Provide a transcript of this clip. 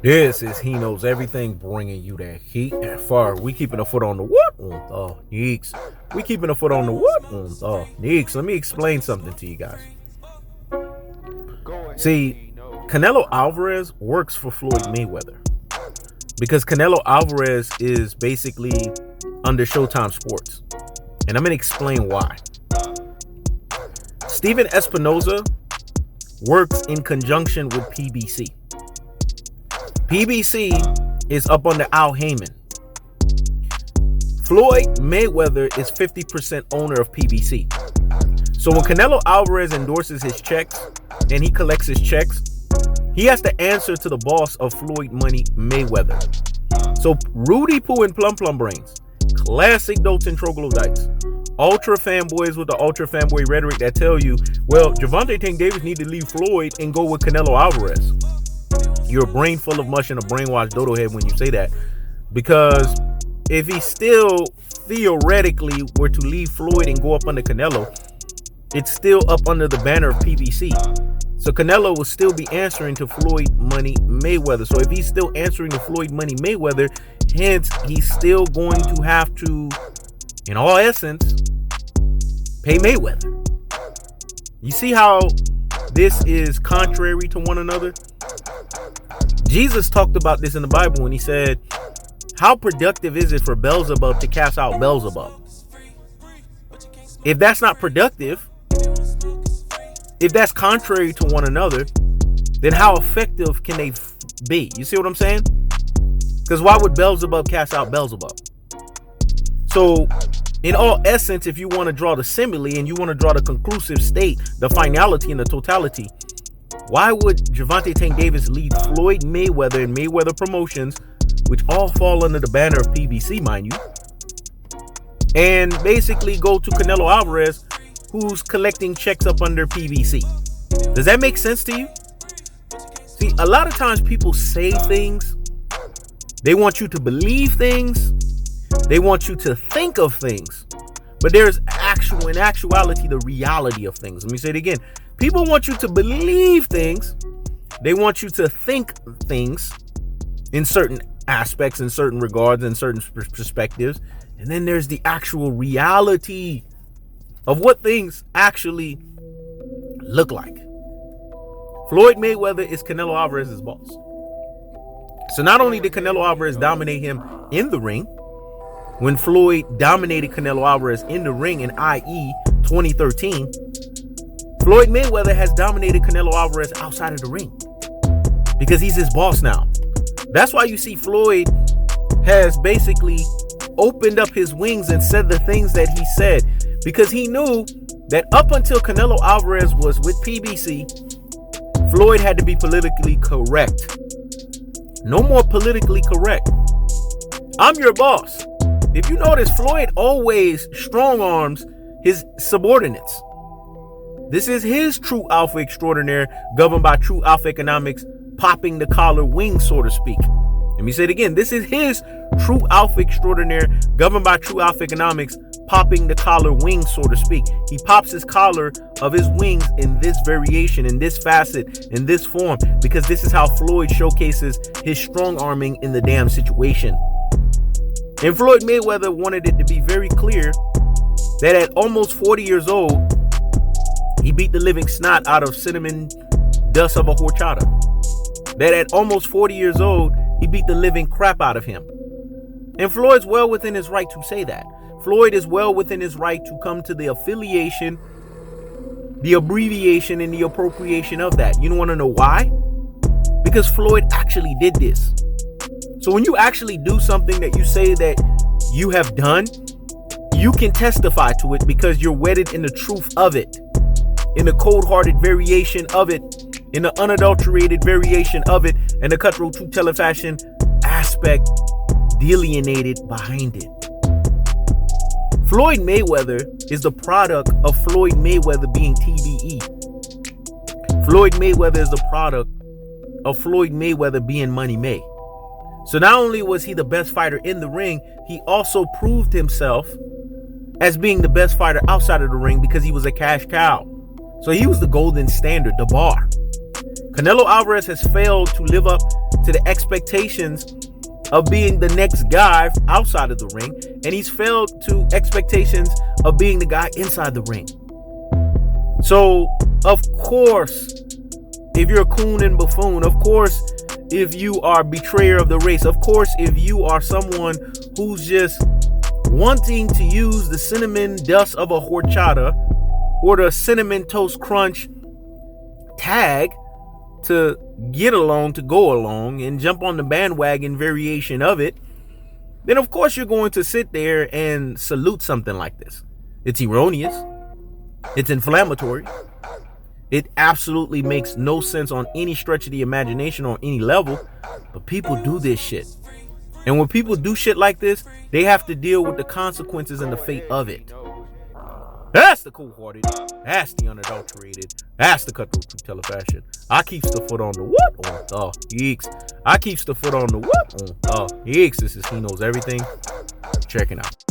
This is He Knows Everything, bringing you that heat and fire. We keeping a foot on the what? Neeks. We keeping a foot on the what? Neeks. Let me explain something to you guys. See, Canelo Alvarez works for Floyd Mayweather because Canelo Alvarez is basically under Showtime Sports. And I'm going to explain why. Steven Espinoza works in conjunction with PBC. PBC is up under Al Heyman. Floyd Mayweather is 50% owner of PBC. So when Canelo Alvarez endorses his checks and he collects his checks, he has to answer to the boss of Floyd Money Mayweather. So Rudy Poo and Plum Plum Brains, classic dotes and troglodytes, ultra fanboys with the ultra fanboy rhetoric that tell you, well, Gervonta Tank Davis need to leave Floyd and go with Canelo Alvarez. You're a brain full of mush and a brainwashed dodo head when you say that. Because if he still theoretically were to leave Floyd and go up under Canelo, it's still up under the banner of PBC. So Canelo will still be answering to Floyd Money Mayweather. So if he's still answering to Floyd Money Mayweather, hence he's still going to have to, in all essence, pay Mayweather. You see how this is contrary to one another? Jesus talked about this in the Bible when he said, how productive is it for Beelzebub to cast out Beelzebub? If that's not productive, if that's contrary to one another, then how effective can they be? You see what I'm saying? Because why would Beelzebub cast out Beelzebub? So, in all essence, if you want to draw the simile and you want to draw the conclusive state, the finality and the totality, why would Gervonta Tank Davis lead Floyd Mayweather and Mayweather Promotions, which all fall under the banner of PBC, mind you, and basically go to Canelo Alvarez, who's collecting checks up under PBC? Does that make sense to you? See, a lot of times people say things, they want you to believe things, they want you to think of things, but there's in actuality, the reality of things. Let me say it again. People want you to believe things. They want you to think things in certain aspects, in certain regards, in certain perspectives. And then there's the actual reality of what things actually look like. Floyd Mayweather is Canelo Alvarez's boss. So not only did Canelo Alvarez dominate him in the ring, when Floyd dominated Canelo Alvarez in the ring in IE 2013, Floyd Mayweather has dominated Canelo Alvarez outside of the ring because he's his boss now. That's why you see Floyd has basically opened up his wings and said the things that he said, because he knew that up until Canelo Alvarez was with PBC, Floyd had to be politically correct. No more politically correct. I'm your boss. If you notice, Floyd always strong arms his subordinates. This is his true alpha extraordinaire, governed by true alpha economics, popping the collar wing, so to speak. Let me say it again. This is his true alpha extraordinaire, governed by true alpha economics, popping the collar wing, so to speak. He pops his collar of his wings in this variation, in this facet, in this form, because this is how Floyd showcases his strong arming in the damn situation. And Floyd Mayweather wanted it to be very clear that at almost 40 years old, he beat the living snot out of cinnamon dust of a horchata. That at almost 40 years old, he beat the living crap out of him. And Floyd's well within his right to say that. Floyd is well within his right to come to the affiliation, the abbreviation, and the appropriation of that. You want to know why? Because Floyd actually did this. So when you actually do something that you say that you have done, you can testify to it because you're wedded in the truth of it, in the cold-hearted variation of it, in the unadulterated variation of it, and the cutthroat true fashion aspect delineated behind it. Floyd Mayweather is the product of Floyd Mayweather being TBE. Floyd Mayweather is the product of Floyd Mayweather being Money May. So not only was he the best fighter in the ring, he also proved himself as being the best fighter outside of the ring because he was a cash cow. So he was the golden standard, the bar. Canelo Alvarez has failed to live up to the expectations of being the next guy outside of the ring, and he's failed to expectations of being the guy inside the ring. So, of course, if you're a coon and buffoon, of course, if you are a betrayer of the race, of course, if you are someone who's just wanting to use the cinnamon dust of a horchata or the cinnamon toast crunch tag to get along, to go along and jump on the bandwagon variation of it, then of course you're going to sit there and salute something like this. It's erroneous. It's inflammatory. It absolutely makes no sense on any stretch of the imagination or any level, but people do this shit. And when people do shit like this, they have to deal with the consequences and the fate of it. That's the cold-hearted. That's the unadulterated. That's the cutthroat through telefashion. I keeps the foot on the what? On the Yeeks. I keeps the foot on the what? On the Yeeks. This is He Knows Everything. Checking out.